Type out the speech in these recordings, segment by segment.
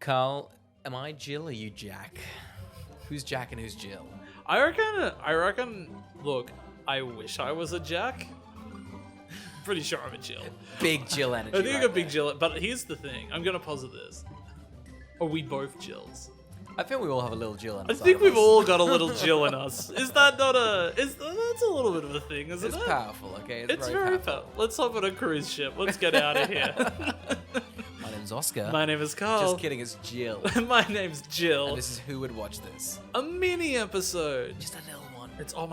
Carl, am I Jill or you Jack? Who's Jack and who's Jill? I reckon. Look, I wish I was a Jack. Pretty sure I'm a Jill. Big Jill energy. I think I right got big there. Jill. But here's the thing. I'm gonna posit this. Are we both Jills? I think we all have a little Jill in I us. think we've all got a little Jill in us. Is that not a? That's a little bit of a thing, isn't It's it? powerful, okay? It's very powerful. Let's hop on a cruise ship. Let's get out of here. My name's Oscar. My name is Carl. Just kidding, it's Jill. My name's Jill. And this is Who Would Watch This. A mini episode. Just a little one.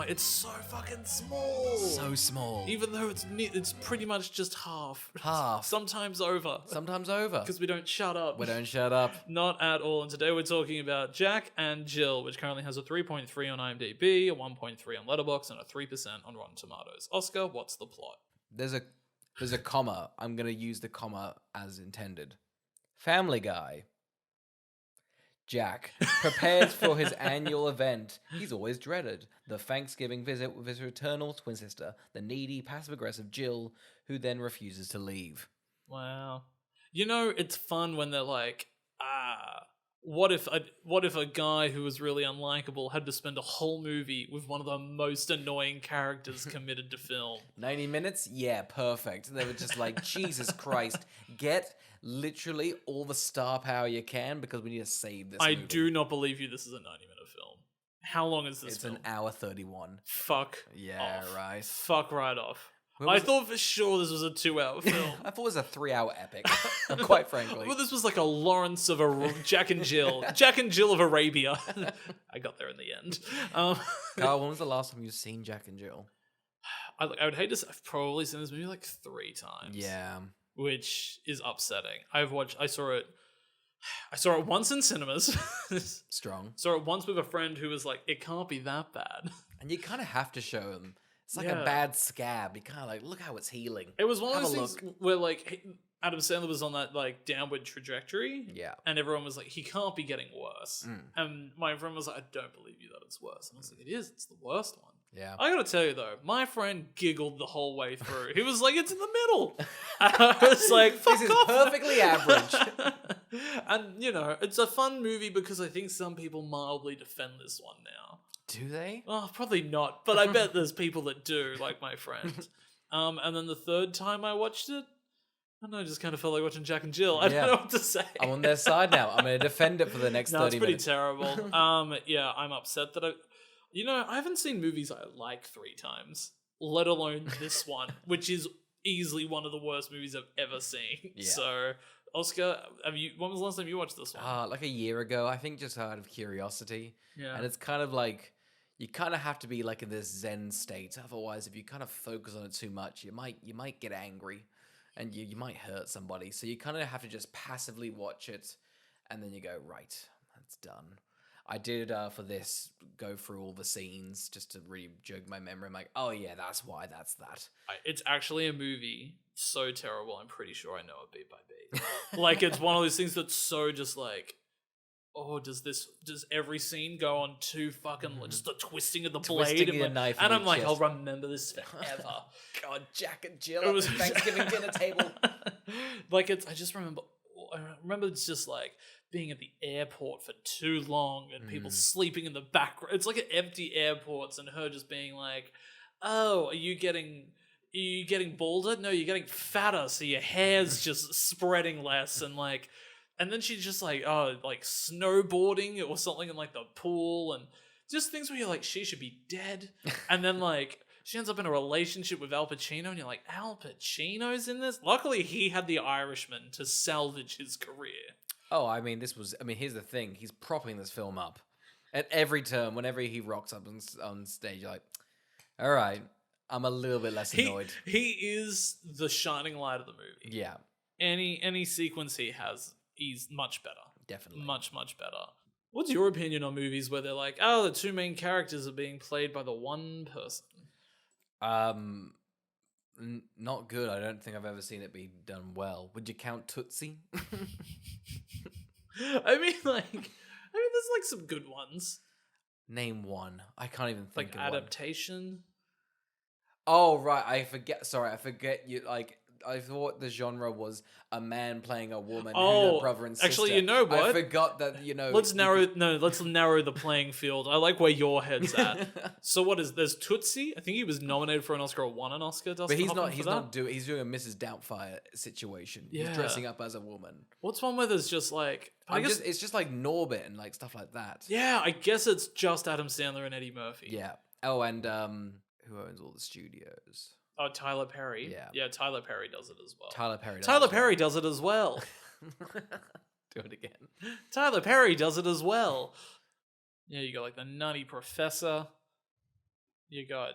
It's so fucking small. So small. Even though it's pretty much just half. Half. Sometimes over. Sometimes over. Because we don't shut up. We don't shut up. Not at all. And today we're talking about Jack and Jill, which currently has a 3.3 on IMDb, a 1.3 on Letterboxd, and a 3% on Rotten Tomatoes. Oscar, what's the plot? There's a comma. I'm going to use the comma as intended. Family Guy. Jack prepares for his annual event he's always dreaded, the Thanksgiving visit with his eternal twin sister, the needy, passive-aggressive Jill, who then refuses to leave. Wow. You know, it's fun when they're like, what if a guy who was really unlikable had to spend a whole movie with one of the most annoying characters committed to film? 90 minutes? Yeah, perfect. They were just like, Jesus Christ, get literally all the star power you can because we need to save this I movie. do not believe you this is a 90-minute film. How long is this It's film? an hour 31. Fuck Yeah, off. right. Fuck right off. When I was it? thought for sure this was a 2-hour film. I thought it was a 3-hour epic, quite frankly. Well, this was like a Lawrence of Jack and Jill. Jack and Jill of Arabia. I got there in the end. Carl, when was the last time you've seen Jack and Jill? I would hate to say, I've probably seen this movie like 3 times. Yeah. Which is upsetting. I saw it once in cinemas. Strong. Saw it once with a friend who was like, it can't be that bad. And you kind of have to show them. It's like Yeah. a bad scab. You kind of like, look how it's healing. It was one of Have those a things where like Adam Sandler was on that like downward trajectory. Yeah. And everyone was like, he can't be getting worse. Mm. And my friend was like, I don't believe you that it's worse. And I was like, it is. It's the worst one. Yeah. I gotta tell you though, my friend giggled the whole way through. He was like, it's in the middle. And I was like, fuck This is off. perfectly average. And, you know, it's a fun movie because I think some people mildly defend this one now. Do they? Oh, probably not, but I bet there's people that do, like my friend. And then the third time I watched it, I don't know, I just kind of felt like watching Jack and Jill. I Yeah. don't know what to say. I'm on their side now. I'm going to defend it for the next No, 30 it's pretty minutes. terrible. Yeah, I'm upset that I haven't seen movies I like 3 times, let alone this one, which is easily one of the worst movies I've ever seen. Yeah. So, Oscar, when was the last time you watched this one? Like a year ago, I think, just out of curiosity. Yeah. And it's kind of like, you kind of have to be like in this zen state. Otherwise, if you kind of focus on it too much, you might get angry and you might hurt somebody. So you kind of have to just passively watch it. And then you go, right, that's done. I did, for this, go through all the scenes just to really jog my memory. I'm like, oh yeah, that's why, that's that. It's actually a movie so terrible, I'm pretty sure I know it beat by beat. Like, it's one of those things that's so just like, oh, does every scene go on too fucking, just the twisting of the blade? Twisting And, your like, knife in and your I'm like, chest. I'll remember this forever. God, Jack and Jill It at was- the Thanksgiving dinner table. Like, I remember it's just like being at the airport for too long and people sleeping in the background. It's like an empty airports and her just being like, oh, are you getting balder? No, you're getting fatter, so your hair's just spreading less. And then she's just like, oh, like snowboarding or something in like the pool, and just things where you're like, she should be dead. And then like she ends up in a relationship with Al Pacino, and you're like, Al Pacino's in this? Luckily, he had The Irishman to salvage his career. Oh, here's the thing. He's propping this film up. At every turn, whenever he rocks up on stage, you're like, all right, I'm a little bit less annoyed. He is the shining light of the movie. Yeah, Any sequence he has, he's much better. definitely. Much better. What's your opinion on movies where they're like, oh, the 2 main characters are being played by the one person? Not good. I don't think I've ever seen it be done well. Would you count Tootsie? I mean, there's like some good ones. Name one. I can't even think Like of one. adaptation. Oh, right. I forget. Sorry, I forget you. Like, I thought the genre was a man playing a woman who's Oh, a brother and sister. actually, you know what? I forgot that, Let's narrow the playing field. I like where your head's at. So there's Tootsie. I think he was nominated for an Oscar or won an Oscar. But he's doing a Mrs. Doubtfire situation. Yeah. He's dressing up as a woman. What's one where there's just like it's just like Norbit and like stuff like that. Yeah, I guess it's just Adam Sandler and Eddie Murphy. Yeah. Oh, and who owns all the studios? Oh, Tyler Perry. Yeah. Yeah, Tyler Perry does it as well. Tyler Perry does it as well. Do it again. Tyler Perry does it as well. Yeah, you got like the Nutty Professor. You got...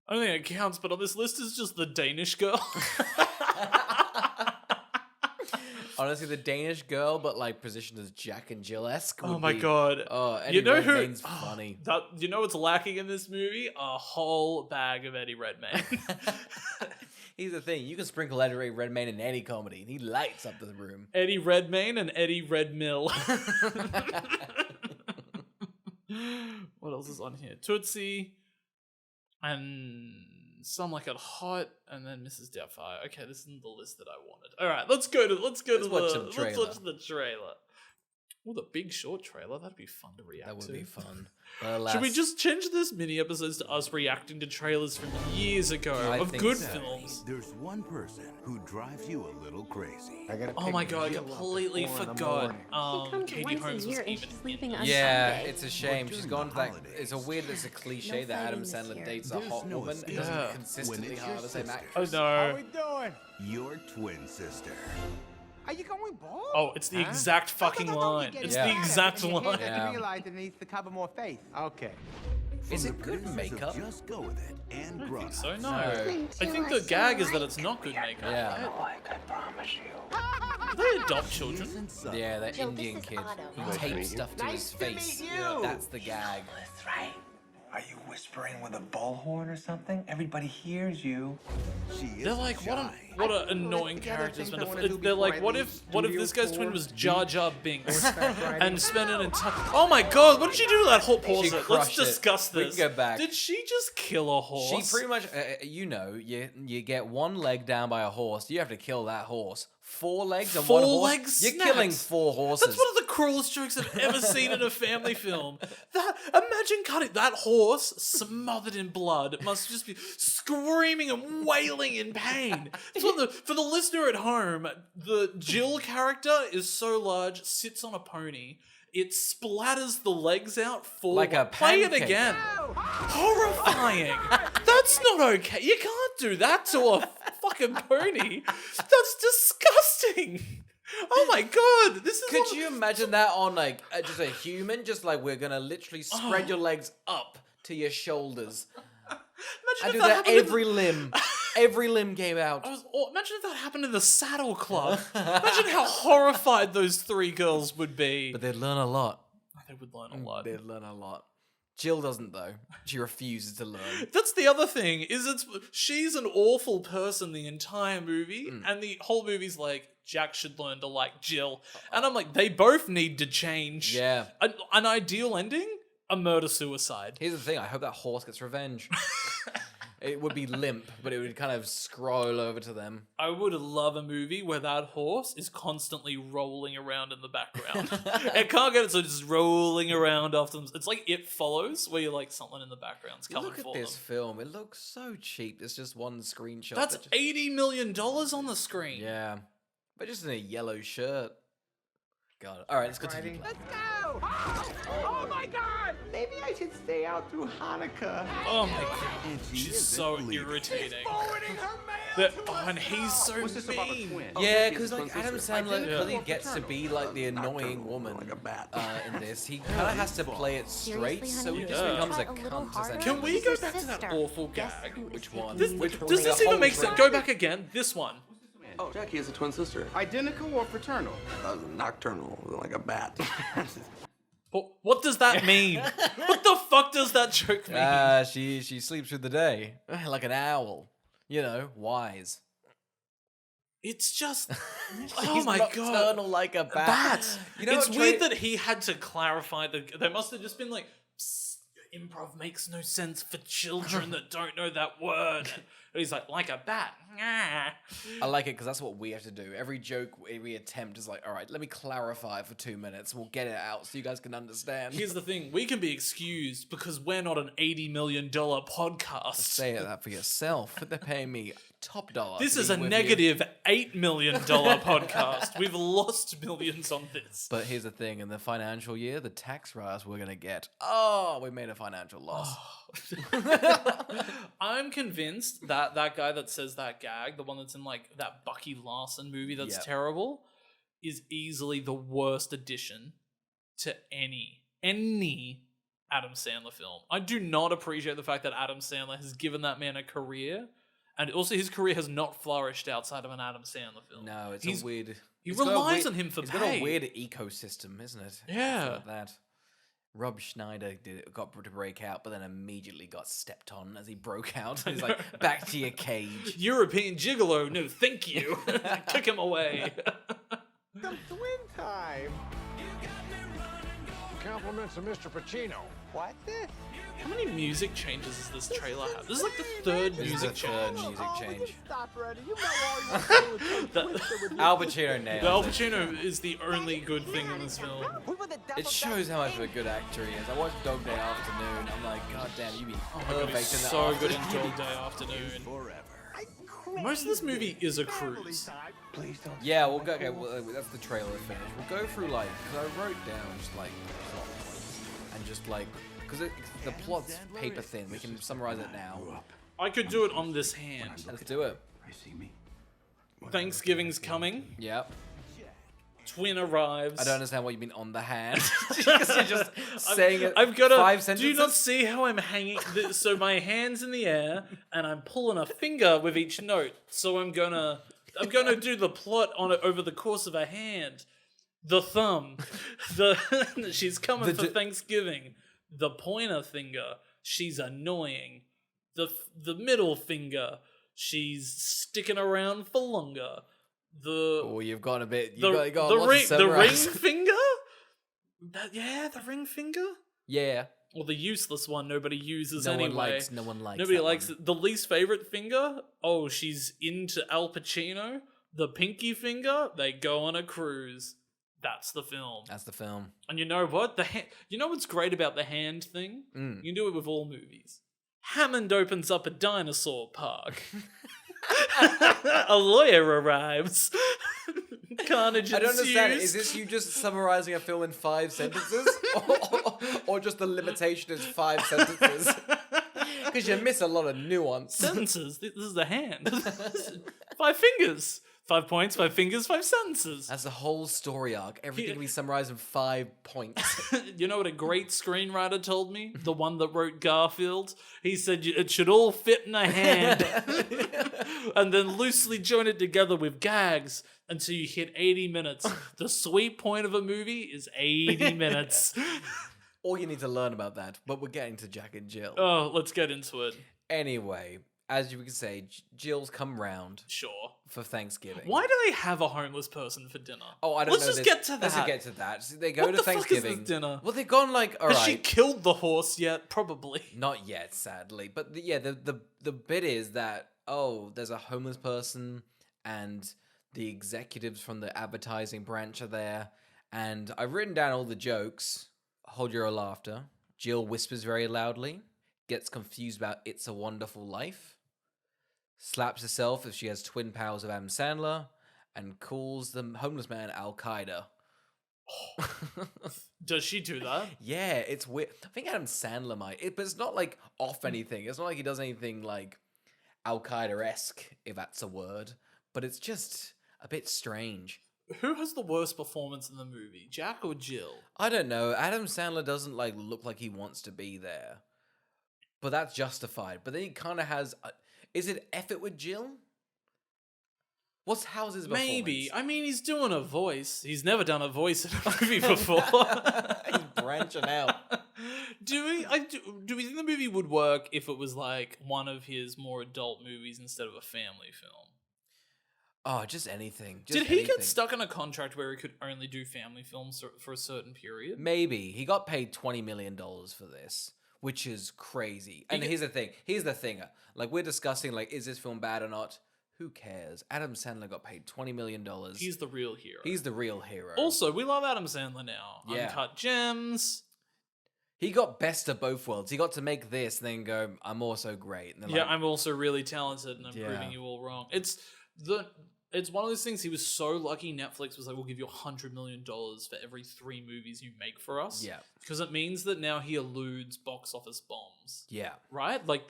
I don't think it counts, but on this list is just the Danish Girl. Honestly, the Danish Girl, but like positioned as Jack and Jill-esque. Oh my god! Oh, Eddie you know Redmayne's funny. You know what's lacking in this movie? A whole bag of Eddie Redmayne. Here's the thing: you can sprinkle Eddie Redmayne in any comedy, and he lights up the room. Eddie Redmayne and Eddie Redmill. What else is on here? Tootsie and Some Like It Hot, and then Mrs. Doubtfire. Okay, this isn't the list that I wanted. All right, let's watch the trailer. Oh, the Big Short trailer. That'd be fun to react to. That would be fun. Should we just change this mini episodes to us reacting to trailers from years ago of good films? There's one person who drives you a little crazy. Oh my god, I completely forgot. Katie Holmes was even in. Yeah, it's a shame. She's gone to that. It's a cliche that Adam Sandler dates a hot woman and doesn't consistently hire the same actress. Oh no. How we doing? Your twin sister. Are you going bald? Oh, it's the exact fucking line. It's the exact line. Yeah. Realize it needs to cover more face. Okay. Is it good makeup? Just go with it and grow. So no. I think the gag is that it's not good makeup. Yeah. I promise you. Do they adopt children? Yeah, that Indian kid. He taped stuff to his face. That's the gag. That's right. Are you whispering with a bullhorn or something? Everybody hears you. They're like, what an annoying characters. They're like, what if this guy's twin was Jar Jar Binks and spent an entire... Oh my god, what did she do to that horse? Pause it. Let's discuss this. We can go back. Did she just kill a horse? She pretty much, you get one leg down by a horse. You have to kill that horse. 4 legs and 1 horse. 4 legs. You're killing 4 horses. That's one of the cruelest jokes I've ever seen in a family film. Imagine cutting that horse smothered in blood. It must just be screaming and wailing in pain. For the listener at home, the Jill character is so large, sits on a pony. It splatters the legs out forward. Like a Play it pancake. again. Horrifying. That's not okay. You can't do that to a fucking pony. That's disgusting. Oh my god. Could you imagine that on like just a human? Just like we're gonna literally spread your legs up to your shoulders. Imagine do if that happened in every limb. Every limb came out. Imagine if that happened in the Saddle Club. Imagine how horrified those 3 girls would be. But they'd learn a lot. They would learn a lot. They'd learn a lot. Jill doesn't though. She refuses to learn. That's the other thing, she's an awful person the entire movie, and the whole movie's like, Jack should learn to like Jill. And I'm like, they both need to change. Yeah. An ideal ending? A murder-suicide. Here's the thing, I hope that horse gets revenge. It would be limp, but it would kind of scroll over to them. I would love a movie where that horse is constantly rolling around in the background. It can't get it, so it's just rolling around after them. It's like It Follows, where you're like, someone in the background's coming for them. Look at this film. It looks so cheap. It's just one screenshot. That's $80 million on the screen. Yeah. But just in a yellow shirt. God. All right, let's continue. Let's go! Oh my god! Maybe I should stay out through Hanukkah. Oh my god. She's so irritating. Forwarding her mail. And he's so mean. Yeah, because like Adam Sandler, because he gets to be like the annoying woman in this, he kind of has to play it straight, so he just becomes a cunt. Essentially. Can we go back to that awful gag? Which one? Does this even make sense? Go back again. This one. Oh, Jackie has a twin sister. Identical or fraternal? Nocturnal, like a bat. What does that mean? What the fuck does that joke mean? She sleeps through the day like an owl. You know, wise. It's just, oh my god, nocturnal like a bat. You know, it's weird that he had to clarify they must have just been like, improv makes no sense for children that don't know that word. And he's like a bat. I like it because that's what we have to do. Every joke we attempt is like, all right, let me clarify for 2 minutes. We'll get it out so you guys can understand. Here's the thing: we can be excused because we're not an $80 million podcast. Say that for yourself. They're paying me top dollar. This to is be a with negative you. $8 million podcast. We've lost millions on this. But here's the thing: in the financial year, the tax rise we're gonna get. Oh, we made a financial loss. I'm convinced that that guy that says that gag, the one that's in like that Bucky Larson movie that's Yep. terrible, is easily the worst addition to any Adam Sandler film. I do not appreciate the fact that Adam Sandler has given that man a career, and also his career has not flourished outside of an Adam Sandler film. No, it's He's- a weird. He it's got a relies weird- on him for It's pay. got a weird ecosystem, isn't it? Yeah. Like that. Rob Schneider got to break out, but then immediately got stepped on as he broke out. He's like, back to your cage. European gigolo, no thank you. Kick him away. Some twin time. Compliments of Mr. Pacino. What's this? How many music changes does this trailer have? This is like the third This is music the third change. music change. Stop already. You know all you want to do is The- come twister with your Al Pacino nailed Al it. Pacino is the only good thing in this film. We were the It devil shows how much of a good actor he is. I watched Dog Day Afternoon. I'm like, God damn, you'd be perfect He's in that. so good in afternoon. Dog Day Afternoon. Forever. Most of this movie is a cruise. Please don't. Yeah, we'll go. Okay, well, that's the trailer finish. We'll go through like because I wrote down just like plot points and just like because the plot's paper thin. We can summarize it now. I could do it on this hand. Let's do it. You see me? Thanksgiving's coming. Yep. Twin arrives. I don't understand what you mean on the hand. Because you're just saying it. I've got 5 Do sentences. you not see how I'm hanging? So my hand's in the air, and I'm pulling a finger with each note. So I'm gonna do the plot on it over the course of a hand. The thumb, she's coming for Thanksgiving. The pointer finger, she's annoying. The middle finger, she's sticking around for longer. Oh, you've gone a bit. The You've got ring, lots to the ring summarize. finger. The ring finger. Yeah. Or the useless one nobody uses No anyway. one likes. No one likes. Nobody that likes one. it. The least favorite finger. Oh, she's into Al Pacino. The pinky finger. They go on a cruise. That's the film. That's the film. And you know what? You know what's great about the hand thing? Mm. You can do it with all movies. Hammond opens up a dinosaur park. A lawyer arrives. Carnage ensues. I don't understand. Is this you just summarizing a film in 5 sentences, or just the limitation is 5 sentences? Because you miss a lot of nuance. sentences? This is a hand. 5 fingers. 5 points, 5 fingers, 5 sentences. That's the whole story arc. Everything can be summarized in 5 points. You know what a great screenwriter told me? The one that wrote Garfield. He said it should all fit in a hand. And then loosely join it together with gags until you hit 80 minutes. The sweet point of a movie is 80 minutes. All you need to learn about that. But we're getting to Jack and Jill. Oh, let's get into it. Anyway, as you can say, Jill's come round Sure. for Thanksgiving. Why do they have a homeless person for dinner? Oh, I don't Let's know. just get to Let's just that. get to that. So they go What to the fuck is this Thanksgiving. dinner? Well, they've gone like, all Has right. she killed the horse yet? Probably. Not yet, sadly. But the bit is that, oh, there's a homeless person and the executives from the advertising branch are there. And I've written down all the jokes. Hold your laughter. Jill whispers very loudly, gets confused about It's a Wonderful Life, slaps herself if she has twin powers of Adam Sandler, and calls the homeless man Al Qaeda. Does she do that? Yeah, it's weird. I think Adam Sandler might, but it's not like off anything. It's not like he does anything like Al Qaeda-esque, if that's a word. But it's just a bit strange. Who has the worst performance in the movie, Jack or Jill? I don't know. Adam Sandler doesn't like look like he wants to be there, but that's justified. But then he kind of has. Is it effort with Jill? How's his performance? Maybe. I mean, he's doing a voice. He's never done a voice in a movie before. He's branching out. Do we think the movie would work if it was like one of his more adult movies instead of a family film? Oh, just anything. Did he get stuck in a contract where he could only do family films for a certain period? Maybe. He got paid $20 million for this, which is crazy. And here's the thing. Like, we're discussing, like, is this film bad or not? Who cares? Adam Sandler got paid $20 million. He's the real hero. He's the real hero. Also, we love Adam Sandler now. Yeah. Uncut Gems. He got best of both worlds. He got to make this and then go, I'm also great. And Yeah, I'm also really talented and I'm Yeah. proving you all wrong. It's one of those things. He was so lucky. Netflix was like, we'll give you $100 million for every 3 movies you make for us. Yeah. Because it means that now he eludes box office bombs. Yeah. Right? Like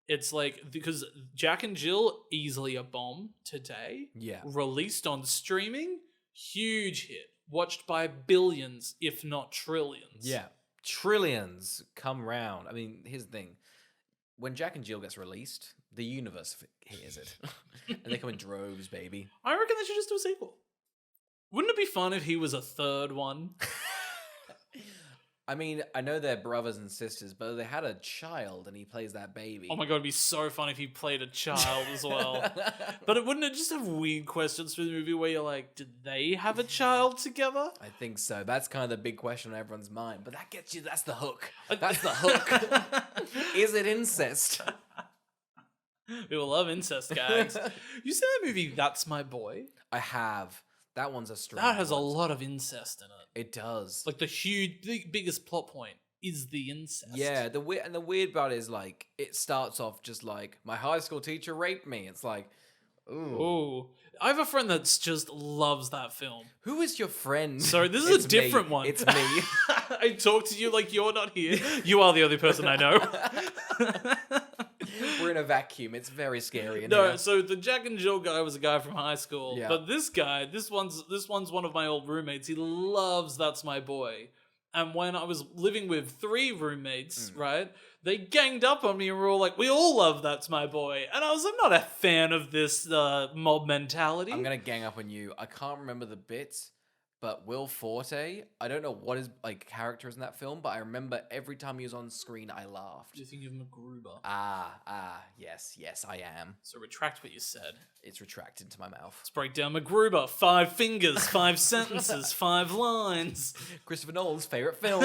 it's like, because Jack and Jill, easily a bomb today. Yeah. Released on streaming, huge hit. Watched by billions, if not trillions. Yeah. Trillions come round. I mean, here's the thing. When Jack and Jill gets released, the universe hears it. And they come in droves, baby. I reckon they should just do a sequel. Wouldn't it be fun if he was a third one? I mean, I know they're brothers and sisters, but they had a child and he plays that baby. Oh my god, it'd be so fun if he played a child as well. But wouldn't it just have weird questions for the movie where you're like, did they have a child together? I think so. That's kind of the big question on everyone's mind. But that gets you, that's the hook. That's the hook. Is it incest? We will love incest, guys. You seen that movie, That's My Boy? I have. That one's a strong That has a one. lot of incest in it. It does. Like the biggest plot point is the incest. Yeah, the weird part is like it starts off just like my high school teacher raped me. It's like, ooh. Ooh. I have a friend that just loves that film. Who is your friend? Sorry, this is It's a different me. one. It's me. I talk to you like you're not here. You are the only person I know. We're in a vacuum. It's very scary. No, here. so the Jack and Jill guy was a guy from high school. Yeah. But this guy, this one's one of my old roommates. He loves That's My Boy. And when I was living with 3 roommates, right, they ganged up on me and were all like, we all love That's My Boy. And I'm not a fan of this mob mentality. I'm gonna gang up on you. I can't remember the bits, but Will Forte. I don't know what his like character is in that film, but I remember every time he was on screen, I laughed. Do you think of MacGruber? Yes, I am. So retract what you said. It's retracted into my mouth. Let's break down MacGruber. 5 fingers, 5 sentences, 5 lines. Christopher Nolan's favorite film.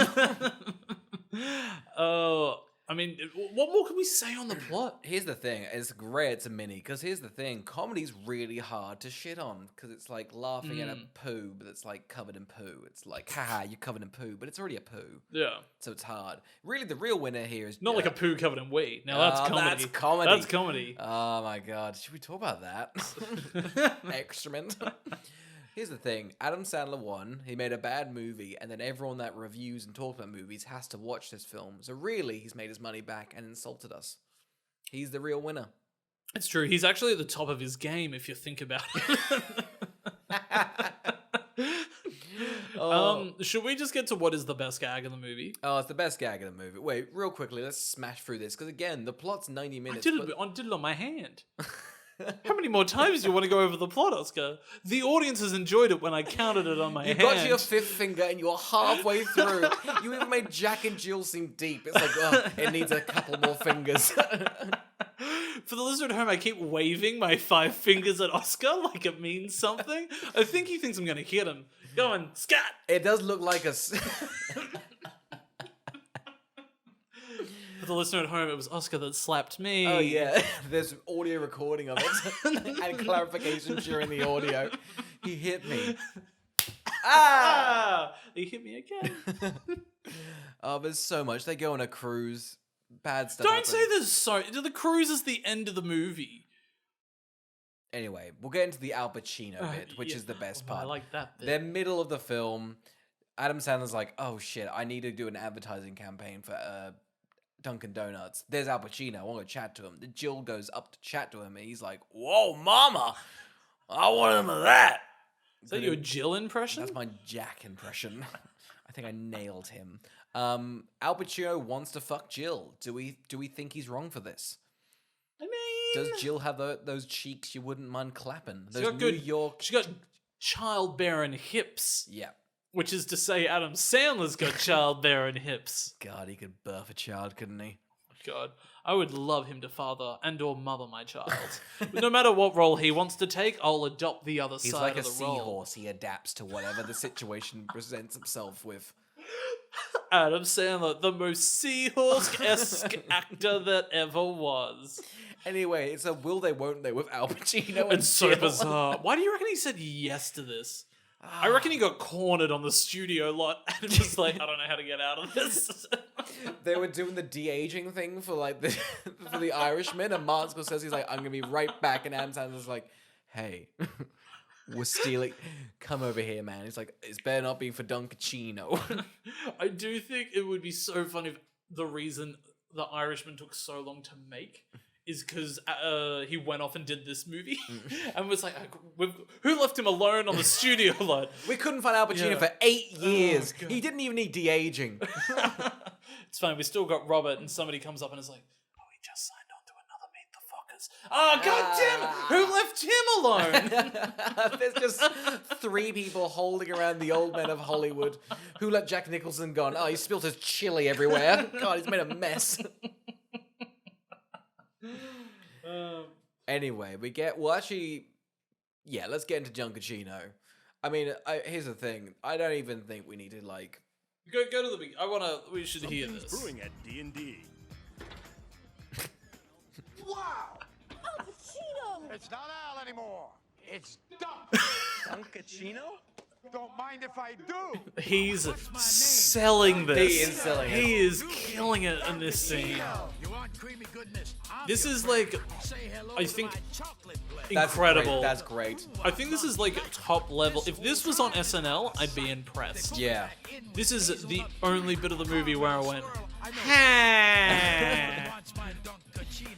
Oh, I mean, what more can we say on the plot? Here's the thing. It's great it's a mini, because here's the thing. Comedy's really hard to shit on, because it's like laughing at a poo, but it's like covered in poo. It's like, haha, you're covered in poo, but it's already a poo. Yeah. So it's hard. Really, the real winner here is... Not like a poo covered in wee. Now that's comedy. That's comedy. That's comedy. Oh my god. Should we talk about that? Excrement. Here's the thing. Adam Sandler won. He made a bad movie, and then everyone that reviews and talks about movies has to watch this film. So really, he's made his money back and insulted us. He's the real winner. It's true. He's actually at the top of his game if you think about it. Should we just get to what is the best gag in the movie? Oh, it's the best gag of the movie. Wait, real quickly, let's smash through this. Because again, the plot's 90 I minutes. did it on my hand. How many more times do you want to go over the plot, Oscar? The audience has enjoyed it when I counted it on my hand. You got to your 5th finger and you're halfway through. You even made Jack and Jill seem deep. It's like, oh, it needs a couple more fingers. For the listener at home, I keep waving my 5 fingers at Oscar like it means something. I think he thinks I'm going to hit him. Go on, scat! It does look like a... For the listener at home, it was Oscar that slapped me. Oh, yeah. There's audio recording of it and clarification during the audio. He hit me. Ah! He hit me again. Oh, there's so much. They go on a cruise. Bad stuff Don't happens. say there's so... The cruise is the end of the movie. Anyway, we'll get into the Al Pacino bit, which is the best part. I like that bit. They're middle of the film. Adam Sandler's like, oh, shit, I need to do an advertising campaign for... Dunkin' Donuts. There's Al Pacino. I want to chat to him. The Jill goes up to chat to him, and he's like, "Whoa, mama, I want some of that." Is that your Jill impression? That's my Jack impression. I think I nailed him. Al Pacino wants to fuck Jill. Do we think he's wrong for this? I mean, Does Jill have those cheeks you wouldn't mind clapping? Those she's got New good. York. She got childbearing hips. Yeah. Which is to say, Adam Sandler's got childbearing hips. God, he could birth a child, couldn't he? God, I would love him to father and/or mother my child. But no matter what role he wants to take, I'll adopt the other He's side like of a the role. seahorse. He adapts to whatever the situation presents himself with. Adam Sandler, the most seahorse-esque actor that ever was. Anyway, it's a will they, won't they with Al Pacino and It's so Jill. bizarre. Why do you reckon he said yes to this? I reckon he got cornered on the studio lot and was like, I don't know how to get out of this. They were doing the de-aging thing for like the for the Irishman, and Martin Scorsese's like, I'm gonna be right back, and Adam Sandler's like, hey, we're stealing. Come over here, man. He's like, it's better not be for Dunkachino. I do think it would be so funny if the reason the Irishman took so long to make is because he went off and did this movie and was like, who left him alone on the studio lot? We couldn't find Al Pacino Yeah. for 8 years. God. He didn't even need de-aging. It's fine. We still got Robert, and somebody comes up and is like, "Oh, he just signed on to another Meet the Fockers." Oh, god damn it! Who left him alone? There's just 3 people holding around the old men of Hollywood who let Jack Nicholson go. Oh, he spilled his chili everywhere. God, he's made a mess. Anyway, let's get into Dunkachino. I mean, here's the thing. I don't even think we need to, like... Go to the beginning. We should hear this. Brewing at D&D. Wow! Al Pacino! It's not Al anymore. It's Dunk. Dunkachino? Don't mind if I do. He's selling this. He is selling it. He is killing it in this scene. You want creamy goodness? This is like, Say hello I to think, my chocolate blade. incredible. That's great. I think this is like top level. If this was on SNL, I'd be impressed. Yeah. This is the only bit of the movie where I went, Wants my Dunkachino.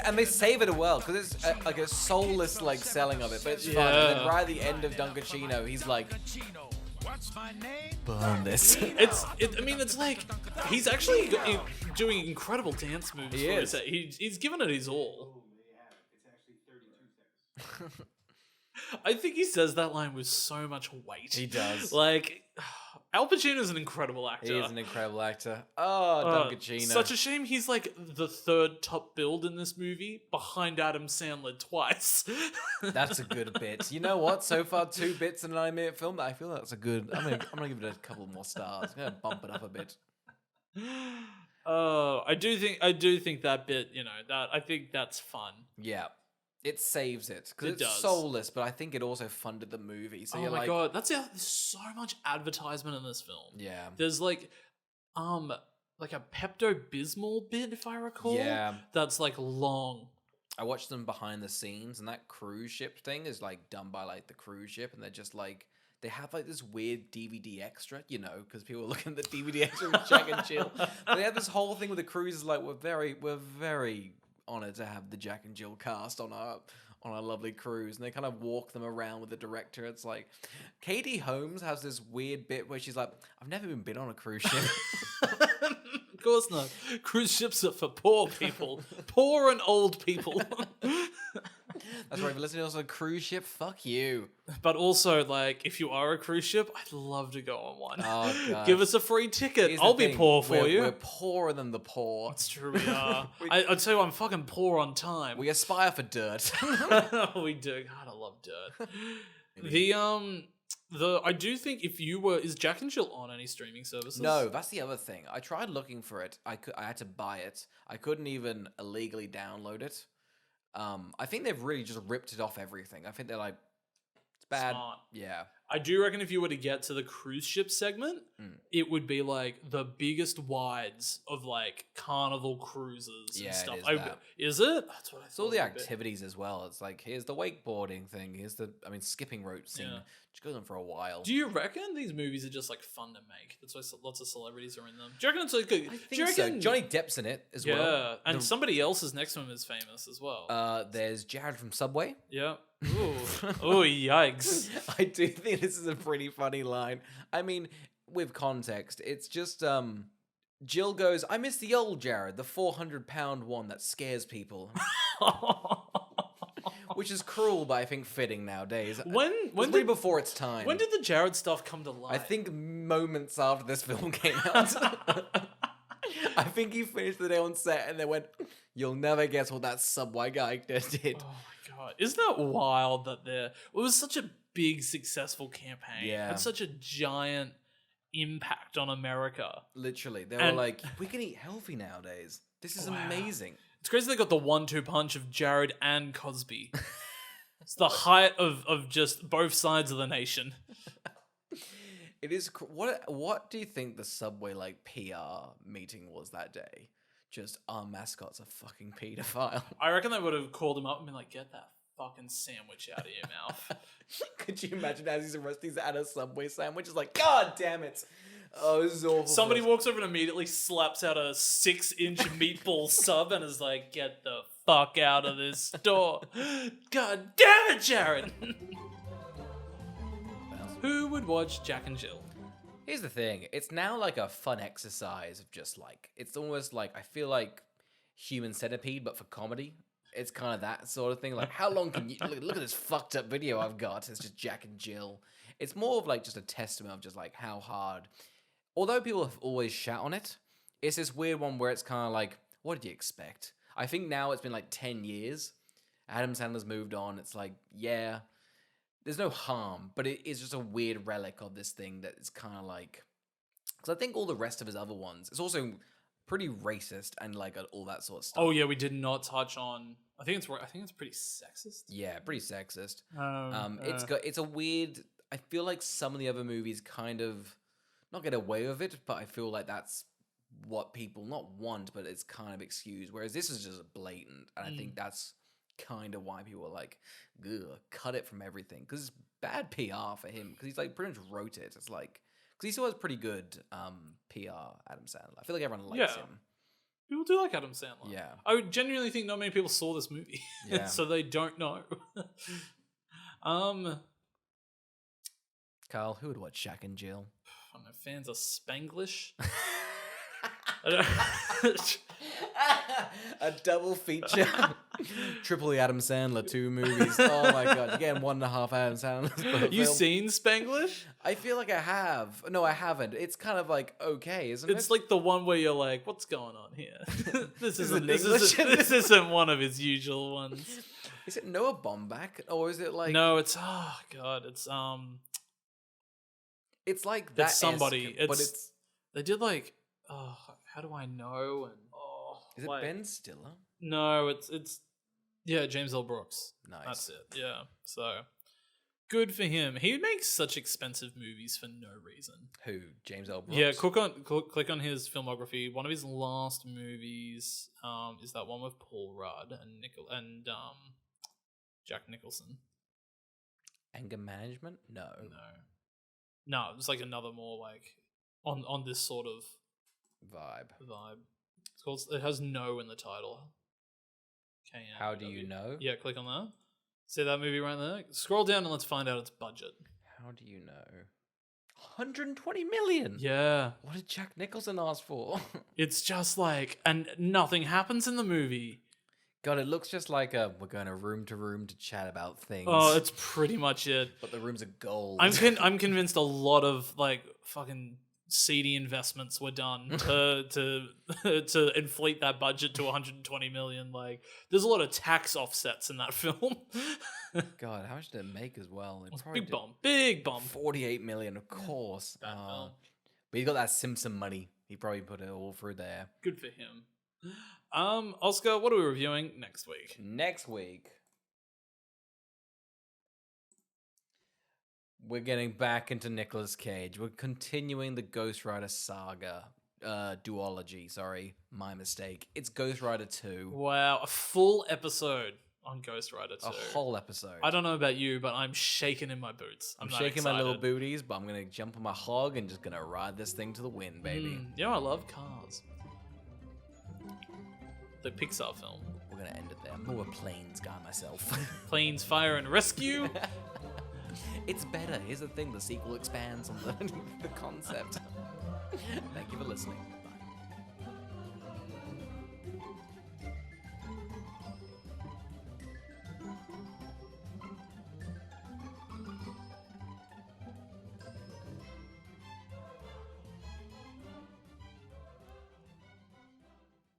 And they save it well, because it's like a soulless like selling of it, but it's fun. And Yeah. then right at the end of Dunkachino, he's like, What's my name? burn this. it's like, he's actually doing incredible dance moves. He for is. his- He's given it his all. I think he says that line with so much weight. He does. Like, Al Pacino's an incredible actor. He is an incredible actor. Oh, Dunkachino. Such a shame he's like the 3rd top billed in this movie, behind Adam Sandler twice. That's a good bit. You know what? So far, 2 bits in a 9-minute film. I feel that's a good. I'm gonna give it a couple more stars. I'm gonna bump it up a bit. I do think that bit, I think that's fun. Yeah, it saves it because It it's does. soulless, but I think it also funded the movie. So Oh you're my like, god, there's so much advertisement in this film. yeah, There's like a Pepto-Bismol bit, if I recall. Yeah. That's like long. I watched them behind the scenes, and that cruise ship thing is like done by like the cruise ship, and they're just like. They have like this weird DVD extra, because people are looking at the DVD extra with Jack and Jill. But they have this whole thing with the cruises, like we're very honored to have the Jack and Jill cast on our lovely cruise, and they kind of walk them around with the director. It's like Katie Holmes has this weird bit where she's like, "I've never even been on a cruise ship." Of course not. Cruise ships are for poor people. Poor and old people. That's right. If you're listening to a cruise ship, fuck you. But also, like, if you are a cruise ship, I'd love to go on one. Oh, God. Give us a free ticket. Here's the I'll be thing, poor for you. We're poorer than the poor. It's true, we are. I'd say I'm fucking poor on time. We aspire for dirt. We do. God, I love dirt. I do think is Jack and Jill on any streaming services? No, that's the other thing. I tried looking for it. I had to buy it. I couldn't even illegally download it. I think they've really just ripped it off everything. I think they're like, it's bad. Smart. Yeah. I do reckon if you were to get to the cruise ship segment, it would be like the biggest wides of like Carnival cruises Yeah, and it stuff. is that. Is it? That's what I It's all thought. the it would be. activities as well. It's like, here's the wakeboarding thing. Here's skipping rope scene. Yeah. Which goes on for a while. Do you reckon these movies are just like fun to make? That's why lots of celebrities are in them. Do you reckon it's like good? I Do think you so. reckon Johnny Depp's in it as Yeah, well. and somebody else's next to him is famous as well. There's Jared from Subway. Yeah. Ooh. Oh, yikes. I do think this is a pretty funny line. I mean, with context, it's just Jill goes, "I miss the old Jared, the 400-pound one that scares people." Which is cruel, but I think fitting nowadays. When It's way before its time. When did the Jared stuff come to light? I think moments after this film came out. I think he finished the day on set and they went, "You'll never guess what that Subway guy did." Oh my god. Isn't that wild that it was such a big successful campaign. Yeah. And such a giant impact on America. Literally, they And- were like, we can eat healthy nowadays. This is Wow. amazing. It's crazy they got the 1-2 punch of Jared and Cosby. It's the height of just both sides of the nation. It is. What do you think the Subway like PR meeting was that day? Just our mascot's a fucking pedophile. I reckon they would have called him up and been like, "Get that fucking sandwich out of your mouth." Could you imagine as he's arrested, he's at a Subway sandwich? It's like, God damn it! Oh, this is awful. Somebody walks over and immediately slaps out a 6-inch meatball sub and is like, "Get the fuck out of this store." God damn it, Jared! Who would watch Jack and Jill? Here's the thing. It's now like a fun exercise of just like, it's almost like, I feel like Human Centipede, but for comedy. It's kind of that sort of thing. Like, how long can you, look at this fucked up video I've got. It's just Jack and Jill. It's more of like just a testament of just like how hard, although people have always shat on it, it's this weird one where it's kind of like, what did you expect? I think now it's been like 10 years. Adam Sandler's moved on. It's like, yeah, there's no harm, but it is just a weird relic of this thing that is kind of like, because I think all the rest of his other ones, it's also pretty racist and like all that sort of stuff. Oh yeah, we did not touch on. I think it's pretty sexist. Yeah, pretty sexist. It's It's a weird. I feel like some of the other movies kind of not get away with it, but I feel like that's what people not want, but it's kind of excused. Whereas this is just blatant, and I think that's kind of why people are like, ugh, cut it from everything, because it's bad PR for him, because he's like pretty much wrote it. It's like, because he still has pretty good PR, Adam Sandler. I feel like everyone likes him. People do like Adam Sandler. Yeah. I would genuinely think not many people saw this movie, Yeah. so they don't know. Carl, who would watch Shaq and Jill? I don't know, fans of Spanglish. I don't- A double feature. Triple the Adam Sandler 2 movies. Oh my god. Again, 1.5 Adam Sandler. You seen Spanglish? I feel like I have. No, I haven't. It's kind of like okay, isn't it? It's like the one where you're like, "What's going on here?" This it this isn't one of his usual ones. Is it Noah Baumbach or is it like No, it's oh god, it's It's like that. it's somebody. but it's they did like oh, how do I know? And is it like- Ben Stiller? No, it's yeah, James L. Brooks. Nice. That's it. Yeah. So good for him. He makes such expensive movies for no reason. Who? James L. Brooks? Yeah, click on his filmography. One of his last movies is that one with Paul Rudd and Jack Nicholson. Anger Management? No. No, it's like another more like on this sort of Vibe. It's called. It has no in the title. K-N-O-W. How do you know? Yeah, click on that. See that movie right there? Scroll down and let's find out its budget. How do you know? 120 million. Yeah. What did Jack Nicholson ask for? It's just like, and nothing happens in the movie. God, it looks just like we're going room to room to chat about things. Oh, it's pretty much it. but the rooms are gold. I'm convinced a lot of like fucking seedy investments were done to inflate that budget to 120 million. Like, there's a lot of tax offsets in that film. God, how much did it make as well? It Big bomb. 48 million, of course. Bad film. But he got that Simpson money. He probably put it all through there. Good for him. Oscar, what are we reviewing next week? Next week, we're getting back into Nicolas Cage. We're continuing the Ghost Rider saga. Duology, sorry. My mistake. It's Ghost Rider 2. Wow, a full episode on Ghost Rider 2. A whole episode. I don't know about you, but I'm shaking in my boots. I'm that shaking my little excited. booties, but I'm going to jump on my hog and just going to ride this thing to the wind, baby. You know, I love cars. The Pixar film. We're going to end it there. I'm more a planes guy myself. Planes, Fire, and Rescue. It's better. Here's the thing. The sequel expands on the concept. Thank you for listening.